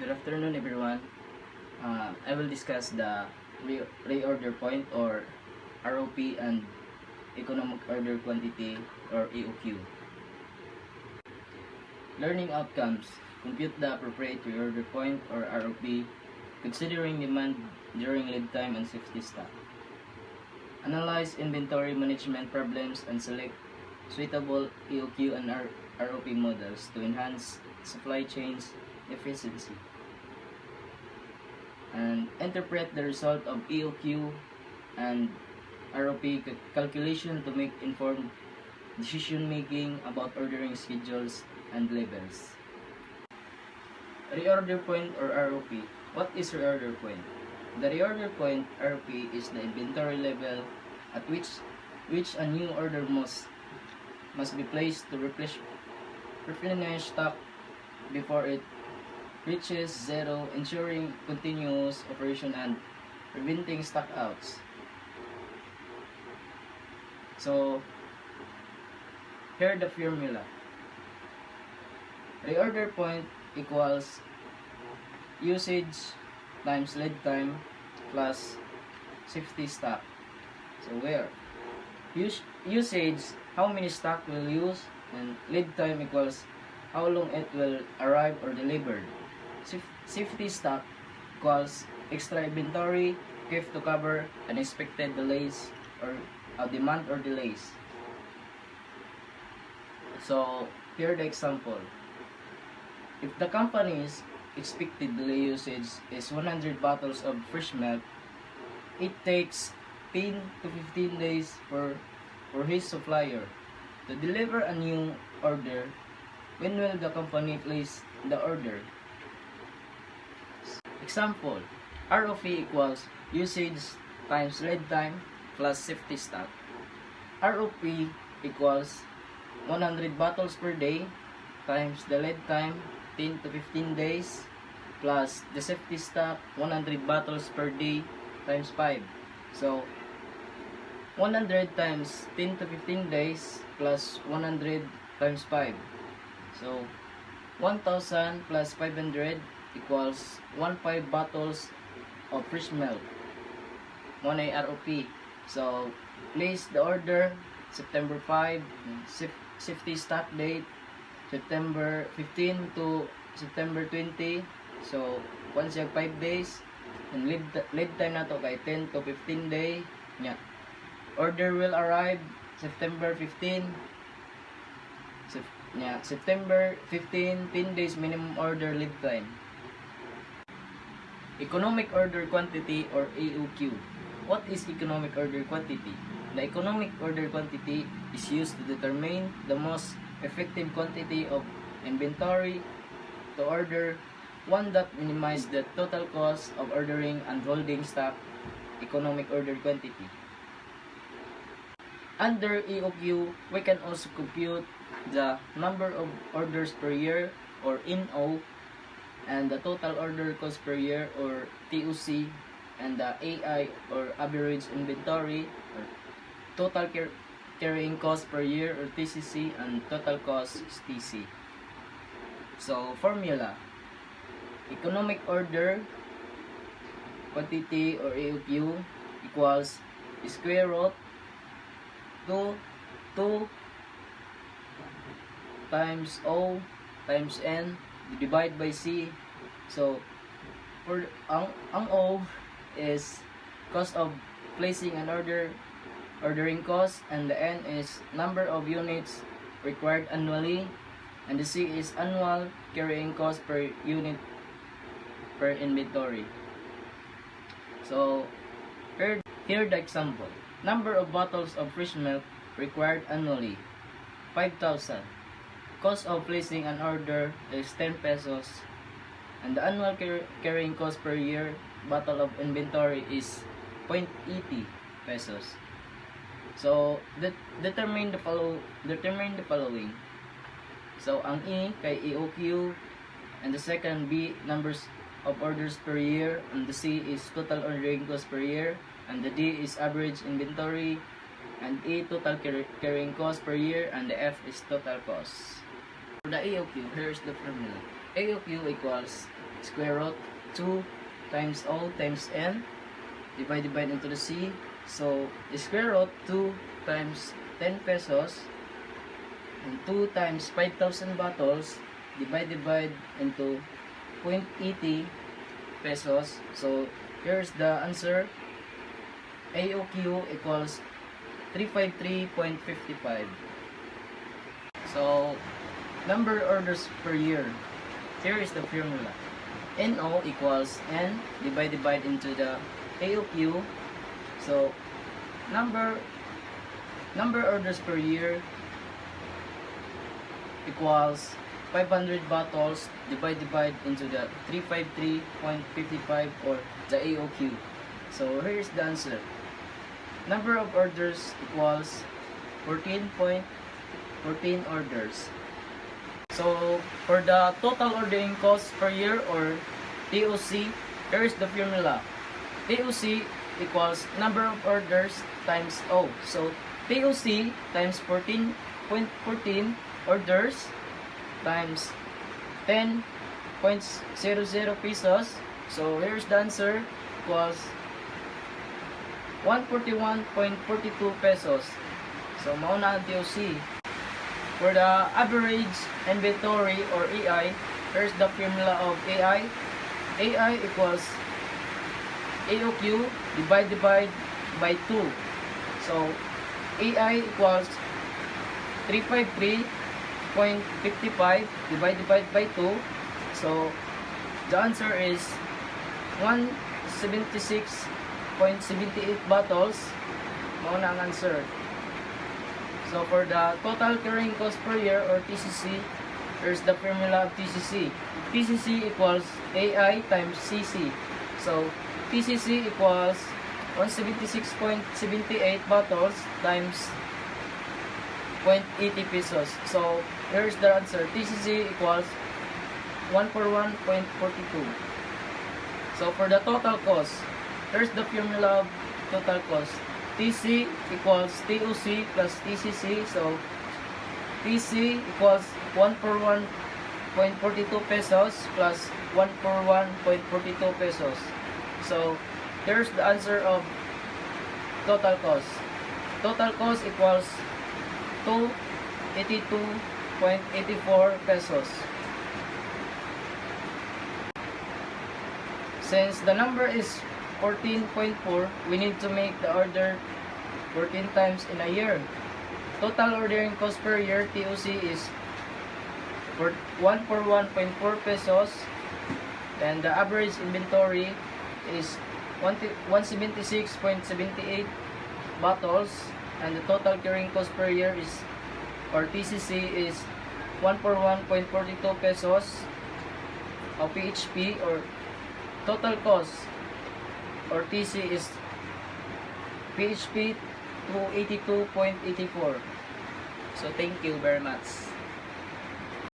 Good afternoon, everyone. I will discuss the reorder point or ROP and economic order quantity or EOQ. Learning outcomes. Compute the appropriate reorder point or ROP considering demand during lead time and safety stock. Analyze inventory management problems and select suitable EOQ and ROP models to enhance supply chains efficiency. And interpret the result of EOQ and ROP calculation to make informed decision making about ordering schedules and levels. Reorder point or ROP. What is reorder point? The reorder point ROP is the inventory level at which a new order must be placed to replenish stock before it reaches zero, ensuring continuous operation and preventing stock outs. So, here the formula. Reorder point equals usage times lead time plus safety stock. So where usage, how many stock will use, and lead time equals how long it will arrive or delivered. Safety stock equals extra inventory kept to cover unexpected delays or demand or delays. So here the example. If the company's expected delay usage is 100 bottles of fresh milk, it takes 10 to 15 days for his supplier to deliver a new order. When will the company place the order? Example, ROP equals usage times lead time plus safety stock. ROP equals 100 bottles per day times the lead time 10 to 15 days plus the safety stock 100 bottles per day times 5. So 100 times 10 to 15 days plus 100 times 5. So 1000 plus 500 equals 15 bottles of fresh milk. 1 ROP. So place the order September 5, safety stock date September 15 to September 20. So once you have 5 days, and lead time na to kay 10 to 15 day nya. Order will arrive September 15. September 15, 10 days minimum order lead time. Economic order quantity or EOQ. What is economic order quantity? The economic order quantity is used to determine the most effective quantity of inventory to order, one that minimizes the total cost of ordering and holding stock. Economic order quantity. Under EOQ, we can also compute the number of orders per year or NO, and the total order cost per year or TOC, and the AI or average inventory or total carrying cost per year or TCC, and total cost TC. So formula, economic order quantity or EOQ equals square root 2 times O times N divided by C. So for ang O is cost of placing an order, ordering cost, and the N is number of units required annually, and the C is annual carrying cost per unit per inventory. So here the example. Number of bottles of fresh milk required annually 5,000. Cost of placing an order is 10 pesos, and the annual carrying cost per year bottle of inventory is 0.80 pesos. So determine the following. So ang E kay EOQ, and the second B numbers of orders per year, and the C is total ordering cost per year, and the D is average inventory, and E total carrying cost per year, and the F is total cost. For the EOQ, here's the formula. EOQ equals square root 2 times O times N, divide into the C. So the square root 2 times 10 pesos and 2 times 5,000 bottles, divide into 0.80 pesos. So here's the answer. AOQ equals 353.55. So number orders per year. Here is the formula. NO equals N divide into the AOQ. So number orders per year equals 500 bottles divide into the 353.55 or the AOQ. So here's the answer. Number of orders equals 14.14 orders. So for the total ordering cost per year or TOC, here's the formula. TOC equals number of orders times O. So TOC times 14.14 orders times 10.00 pesos. So here's the answer, equals 141.42 pesos. So mauna ang TOC. For the average inventory or AI, here's the formula of AI. AI equals AOQ divide by 2. So AI equals 353.55 divide by 2. So the answer is 176.78 bottles. Mauna ang answer. So for the total carrying cost per year or TCC, here's the formula of TCC. TCC equals AI times CC. So TCC equals 176.78 bottles times 0.80 pesos. So here's the answer. TCC equals 141.42. So for the total cost, here's the formula of total cost. TC equals TOC plus TCC. So TC equals 141.42 pesos plus 141.42 pesos. So here's the answer of total cost. Total cost equals 282.84 pesos. Since the number is 14.4, we need to make the order 14 times in a year. Total ordering cost per year TOC is 141.4 pesos, and the average inventory is 176.78 bottles, and the total carrying cost per year is, or TCC, is 141.42 pesos of PHP, or total cost or TC is PHP 282.84. So thank you very much.